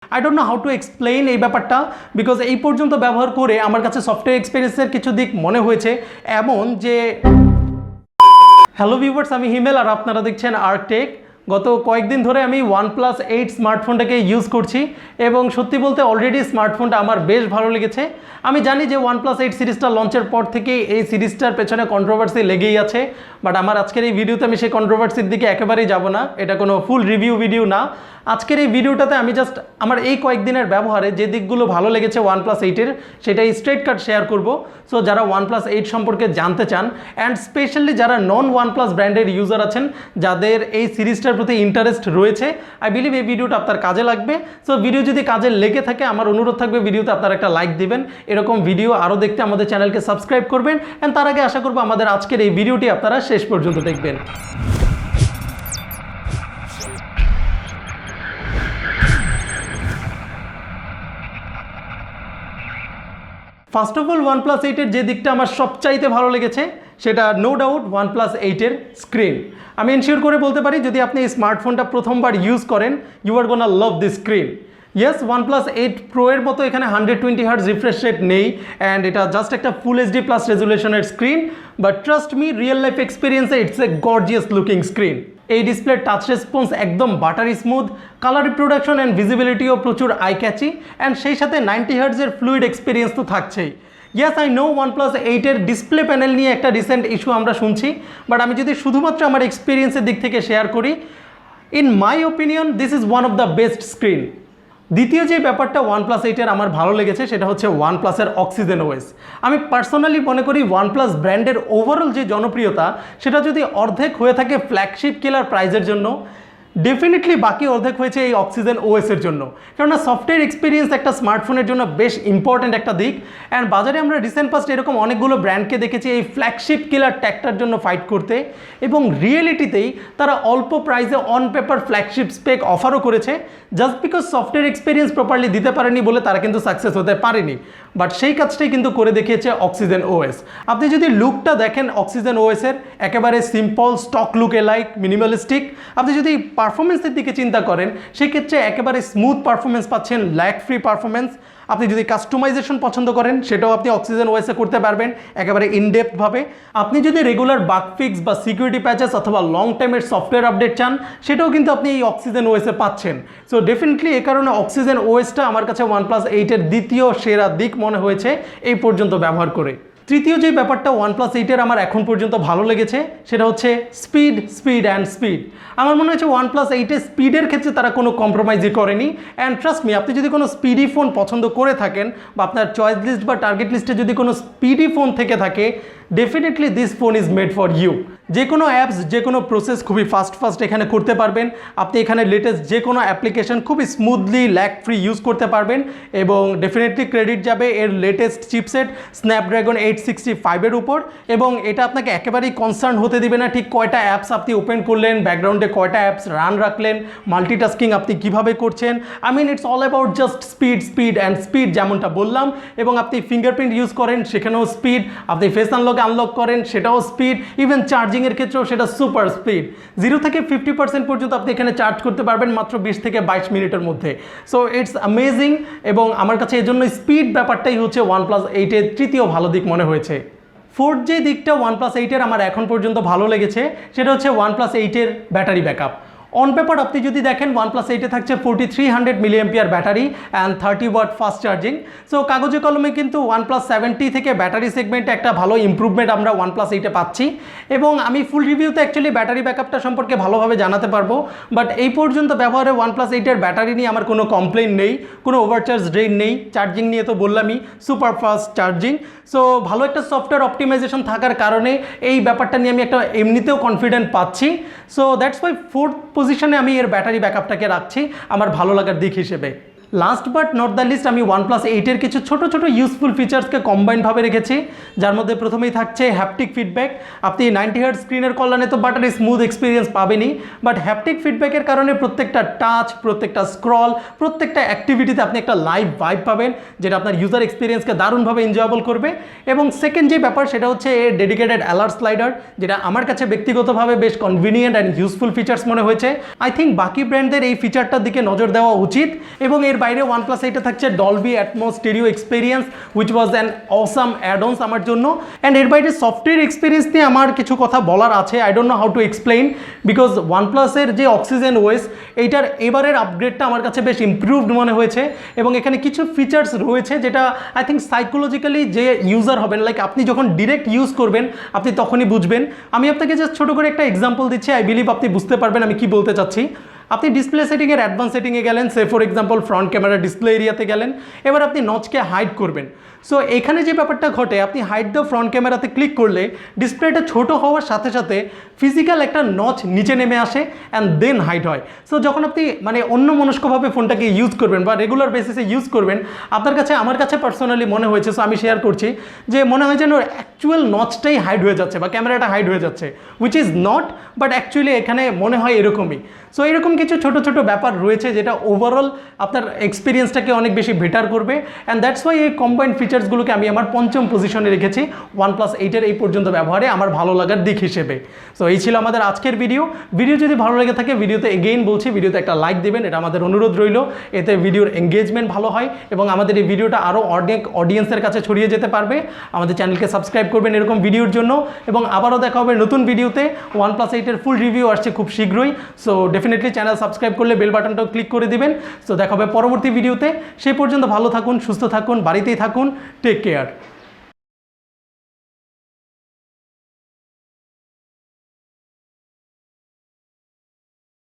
I don't know how to explain এই ব্যাপারটা, because এই পর্যন্ত ব্যবহার করে আমার কাছে সফটওয়্যার এক্সপিরিয়েন্সের কিছু দিক মনে হয়েছে এমন যে। হ্যালো ভিউয়ার্স, আমি হিমেল আর আপনারা দেখছেন আর্কটেক। গত কয়েকদিন ধরে আমি OnePlus 8 স্মার্টফোনটাকে ইউজ করছি এবং সত্যি বলতে অলরেডি স্মার্টফোনটা আমার বেশ ভালো লেগেছে। আমি জানি যে OnePlus 8 সিরিজটা লঞ্চের পর থেকে এই সিরিজটার পেছনে কন্ট্রোভার্সি লেগেই আছে, বাট আমার আজকের এই ভিডিওতে আমি সেই কন্ট্রোভার্সির দিকে একেবারেই যাব না। এটা কোনো ফুল রিভিউ ভিডিও না। আজকের এই ভিডিওটাতে আমি জাস্ট আমার এই কয়েকদিনের ব্যবহারে যে দিকগুলো ভালো লেগেছে OnePlus 8-এর সেটাই স্ট্রেট কাট শেয়ার করব। সো যারা OnePlus 8 সম্পর্কে জানতে চান অ্যান্ড স্পেশালি যারা নন OnePlus ব্র্যান্ডের ইউজার আছেন, যাদের এই সিরিজটার প্রতি ইন্টারেস্ট রয়েছে, আই বিলিভ এই ভিডিওটা আপনার কাজে লাগবে। সো ভিডিও যদি কাজে লেগে থাকে আমার অনুরোধ থাকবে ভিডিওতে আপনারা একটা লাইক দিবেন। এরকম ভিডিও আরও দেখতে আমাদের চ্যানেলকে সাবস্ক্রাইব করবেন অ্যান্ড তার আগে আশা করবো আমাদের আজকের এই ভিডিওটি আপনারা শেষ পর্যন্ত দেখবেন। ফার্স্ট অফ অল OnePlus 8-এর যে দিকটা আমার সবচাইতে ভালো লেগেছে সেটা নো ডাউট OnePlus 8-এর স্ক্রিন। আমি এনশিওর করে বলতে পারি যদি আপনি এই স্মার্টফোনটা প্রথমবার ইউজ করেন, you are gonna love this screen. Yes, OnePlus 8 Pro এর মতো এখানে 120 হার্টজ রিফ্রেশ রেট নেই অ্যান্ড এটা জাস্ট একটা ফুল এইচডি প্লাস রেজুলেশনের screen, but trust me, real life এক্সপিরিয়েন্সে it's a gorgeous looking screen. এই ডিসপ্লের টাচ রেসপন্স একদম buttery smooth, colour reproduction and ভিজিবিলিটিও প্রচুর আই ক্যাচি অ্যান্ড সেই সাথে 90 হার্টজের ফ্লুইড এক্সপিরিয়েন্স তো থাকছেই। ইয়েস, আই নো OnePlus 8-এর ডিসপ্লে প্যানেল নিয়ে একটা রিসেন্ট ইস্যু আমরা শুনছি, বাট আমি যদি শুধুমাত্র আমার এক্সপিরিয়েন্সের দিক থেকে শেয়ার করি, in my opinion this is one of the best screen. দ্বিতীয় যে ব্যাপারটা OnePlus 8-এর আমার ভালো লেগেছে সেটা হচ্ছে OnePlus-এর অক্সিজেন ওএস। আমি পার্সোনালি মনে করি OnePlus ব্র্যান্ডের ওভারঅল যে জনপ্রিয়তা সেটা যদি অর্ধেক হয়ে থাকে ফ্ল্যাগশিপ কিলার প্রাইজের জন্য, ডেফিনেটলি বাকি অর্ধেক হয়েছে এই অক্সিজেন ওএসের জন্য। কেননা সফটওয়্যার এক্সপিরিয়েন্স একটা স্মার্টফোনের জন্য বেশ ইম্পর্ট্যান্ট একটা দিক অ্যান্ড বাজারে আমরা রিসেন্ট পাস্ট এরকম অনেকগুলো ব্র্যান্ডকে দেখেছি এই ফ্ল্যাগশিপ কিলার ট্যাগটার জন্য ফাইট করতে, এবং রিয়েলিটিতেই তারা অল্প প্রাইসে অন পেপার ফ্ল্যাগশিপ স্পেক অফারও করেছে। Just because software experience properly দিতে পারেনি বলে তারা কিন্তু সাকসেস হতে পারেনি, বাট সেই কাজটাই কিন্তু করে দেখিয়েছে অক্সিজেন ওএস। আপনি যদি লুকটা দেখেন অক্সিজেন ওএসের, একেবারে সিম্পল স্টক লুকে লাইক মিনিমালিস্টিক। আপনি যদি পারফরমেন্সের দিকে চিন্তা করেন সেক্ষেত্রে একেবারে স্মুথ পারফরমেন্স পাচ্ছেন, ল্যাগ ফ্রি পারফরমেন্স। আপনি যদি কাস্টমাইজেশন পছন্দ করেন সেটাও আপনি অক্সিজেন ওএসে করতে পারবেন একেবারে ইনডেপথভাবে। আপনি যদি রেগুলার বাগ ফিক্স বা সিকিউরিটি প্যাচেস অথবা লং টাইমের সফটওয়্যার আপডেট চান সেটাও কিন্তু আপনি এই অক্সিজেন ওএসে পাচ্ছেন। সো ডেফিনেটলি এ কারণে অক্সিজেন ওএসটা আমার কাছে OnePlus 8-এর দ্বিতীয় সেরা দিক মনে হয়েছে এই পর্যন্ত ব্যবহার করে। তৃতীয় যে ব্যাপারটা OnePlus 8-এর আমার এখন পর্যন্ত ভালো লেগেছে সেটা হচ্ছে স্পিড অ্যান্ড স্পিড। আমার মনে হচ্ছে OnePlus 8-এর স্পিডের ক্ষেত্রে তারা কোনো কম্প্রোমাইজই করেনি অ্যান্ড ট্রাস্ট মি, আপনি যদি কোনো স্পিডি ফোন পছন্দ করে থাকেন বা আপনার চয়েস লিস্ট বা টার্গেট লিস্টে যদি কোনো স্পিডি ফোন থেকে থাকে, definitely this phone is made for you. যে কোনো অ্যাপস, যে কোনো প্রসেস খুবই ফাস্ট এখানে করতে পারবেন। আপনি এখানে লেটেস্ট যে কোনো অ্যাপ্লিকেশন খুবই স্মুথলি ল্যাগ ফ্রি ইউজ করতে পারবেন এবং ডেফিনেটলি ক্রেডিট যাবে এর লেটেস্ট চিপসেট স্ন্যাপড্রাগন 865-এর উপর। এবং এটা আপনাকে একেবারেই কনসার্ন হতে দিবে না ঠিক কয়টা অ্যাপস আপনি ওপেন করলেন, ব্যাকগ্রাউন্ডে কয়টা অ্যাপস রান রাখলেন, মাল্টিটাস্কিং আপনি কিভাবে করছেন। I mean it's all about just speed and speed, যেমনটা বললাম। এবং আপনি ফিঙ্গারপ্রিন্ট ইউজ করেন সেখানেও স্পিড, আপনি ফেস আনলক করেন সেটাও স্পিড, ইভেন চার্জিংয়ের ক্ষেত্রেও সেটা সুপার স্পিড। 0 থেকে 50% পর্যন্ত আপনি এখানে চার্জ করতে পারবেন মাত্র 20 থেকে 22 মিনিটের মধ্যে। সো ইটস অ্যামেজিং এবং আমার কাছে এই জন্য স্পিড ব্যাপারটাই হচ্ছে OnePlus 8-এর তৃতীয় ভালো দিক মনে হয়েছে। ফোর্থ যে দিকটা OnePlus 8-এর আমার এখন পর্যন্ত ভালো লেগেছে সেটা হচ্ছে OnePlus 8-এর ব্যাটারি ব্যাকআপ। অন পেপার আপনি যদি দেখেন OnePlus 8-এ থাকছে 4300 mAh battery and 30 watt fast charging. So কাগজে কলমে কিন্তু OnePlus 70 থেকে ব্যাটারি সেগমেন্টে একটা ভালো ইম্প্রুভমেন্ট আমরা OnePlus 8-এ পাচ্ছি এবং আমি ফুল রিভিউতে অ্যাকচুয়ালি ব্যাটারি ব্যাকআপটা সম্পর্কে ভালোভাবে জানাতে পারবো, বাট এই পর্যন্ত ব্যবহারে OnePlus 8-এর ব্যাটারি নিয়ে আমার কোনো কমপ্লেন নেই, কোনো ওভারচার্জ ড্রেন নেই। চার্জিং নিয়ে তো বললামই, সুপার ফাস্ট চার্জিং। সো ভালো একটা সফটওয়্যার অপটিমাইজেশন থাকার কারণে এই ব্যাপারটা নিয়ে আমি একটা এমনিতেও কনফিডেন্ট পাচ্ছি। সো দ্যাটস ওয়াই ফোর্থ পজিশনে আমি এর ব্যাটারি ব্যাকআপটাকে রাখছি আমার ভালো লাগার দিক হিসেবে। Last but not the least, আমি OnePlus 8-এর কিছু ছোট ইউজফুল ফিচার্সকে কম্বাইনভাবে রেখেছি, যার মধ্যে প্রথমেই থাকছে হ্যাপটিক ফিডব্যাক। আপনি 90 হার্টজ স্ক্রিনের কল্যাণে তো বাটারি স্মুথ এক্সপিরিয়েন্স পাবেনই, বাট হ্যাপটিক ফিডব্যাকের কারণে প্রত্যেকটা টাচ, প্রত্যেকটা স্ক্রল, প্রত্যেকটা অ্যাক্টিভিটিতে আপনি একটা লাইভ ভাইব পাবেন যেটা আপনার ইউজার এক্সপিরিয়েন্সকে দারুণভাবে এনজয়েবল করবে। এবং সেকেন্ড যে ব্যাপার সেটা হচ্ছে এর ডেডিকেটেড অ্যালার্ট স্লাইডার, যেটা আমার কাছে ব্যক্তিগতভাবে বেশ কনভিনিয়েন্ট অ্যান্ড ইউজফুল ফিচার্স মনে হয়েছে। আই থিঙ্ক বাকি ব্র্যান্ডদের এই ফিচারটার দিকে নজর দেওয়া উচিত এবং এর বাইরে OnePlus 8 থাকছে Dolby Atmos stereo experience which was an awesome add ons আমার জন্য। অ্যান্ড এর বাইরে সফটওয়্যার এক্সপিরিয়েন্স নিয়ে আমার কিছু কথা বলার আছে, I don't know how to explain, because OnePlus-এর যে অক্সিজেন ওএস এইটার এবারের আপগ্রেডটা আমার কাছে বেশ ইমপ্রুভড মনে হয়েছে, এবং এখানে কিছু ফিচার্স রয়েছে যেটা আই থিঙ্ক সাইকোলজিক্যালি যে ইউজার হবেন, লাইক আপনি যখন ডিরেক্ট ইউজ করবেন আপনি তখনই বুঝবেন। আমি আপনাকে জাস্ট ছোটো করে একটা এক্সাম্পল দিচ্ছি, আই বিলিভ আপনি বুঝতে পারবেন আমি কি বলতে চাচ্ছি। আপনি ডিসপ্লে সেটিংয়ের অ্যাডভান্স সেটিংয়ে গেলেন, say for example front camera display এরিয়াতে গেলেন, এবার আপনি নচকে হাইড করবেন। সো এখানে যে ব্যাপারটা ঘটে, আপনি হাইড দ্য ফ্রন্ট ক্যামেরাতে ক্লিক করলে ডিসপ্লেটা ছোট হওয়ার সাথে সাথে ফিজিক্যাল একটা নচ নিচে নেমে আসে অ্যান্ড দেন হাইড হয়। সো যখন আপনি মানে অন্য মনস্কভাবে ফোনটাকে ইউজ করবেন বা রেগুলার বেসিসে ইউজ করবেন, আপনার কাছে আমার কাছে পার্সোনালি মনে হয়েছে, সো আমি শেয়ার করছি, যে মনে হয় যেন অ্যাকচুয়াল নচটাই হাইড হয়ে যাচ্ছে বা ক্যামেরাটা হাইড হয়ে যাচ্ছে, which is not, but actually এখানে মনে হয় এরকমই। সো এরকম কিছু ছোট ছোট ব্যাপার রয়েছে যেটা ওভারঅল আপনার এক্সপিরিয়েন্সটাকে অনেক বেশি বেটার করবে, অ্যান্ড দ্যাটস ওয়াই এই কম্বাইন্ড ফিচার্সগুলোকে আমি আমার পঞ্চম পজিশনে রেখেছি OnePlus 8-এর এই পর্যন্ত ব্যবহারে আমার ভালো লাগার দিক হিসেবে। সো এই ছিল আমাদের আজকের ভিডিও যদি ভালো লেগে থাকে ভিডিওতে এগেইন বলছি, ভিডিওতে একটা লাইক দেবেন, এটা আমাদের অনুরোধ রইল, এতে ভিডিওর এঙ্গেজমেন্ট ভালো হয় এবং আমাদের এই ভিডিওটা আরও অনেক অডিয়েন্সের কাছে ছড়িয়ে যেতে পারবে। আমাদের চ্যানেলকে সাবস্ক্রাইব করবেন এরকম ভিডিওর জন্য, এবং আবারও দেখা হবে নতুন ভিডিওতে। OnePlus 8-এর ফুল রিভিউ আসছে খুব শীঘ্রই, সো ডেফিনেটলি চ্যানেল সাবস্ক্রাইব করলে বেল বাটনটাও ক্লিক করে দিবেন। সো দেখা হবে পরবর্তী ভিডিওতে, সেই পর্যন্ত ভালো থাকুন, সুস্থ থাকুন, বাড়িতেই থাকুন, টেক কেয়ার।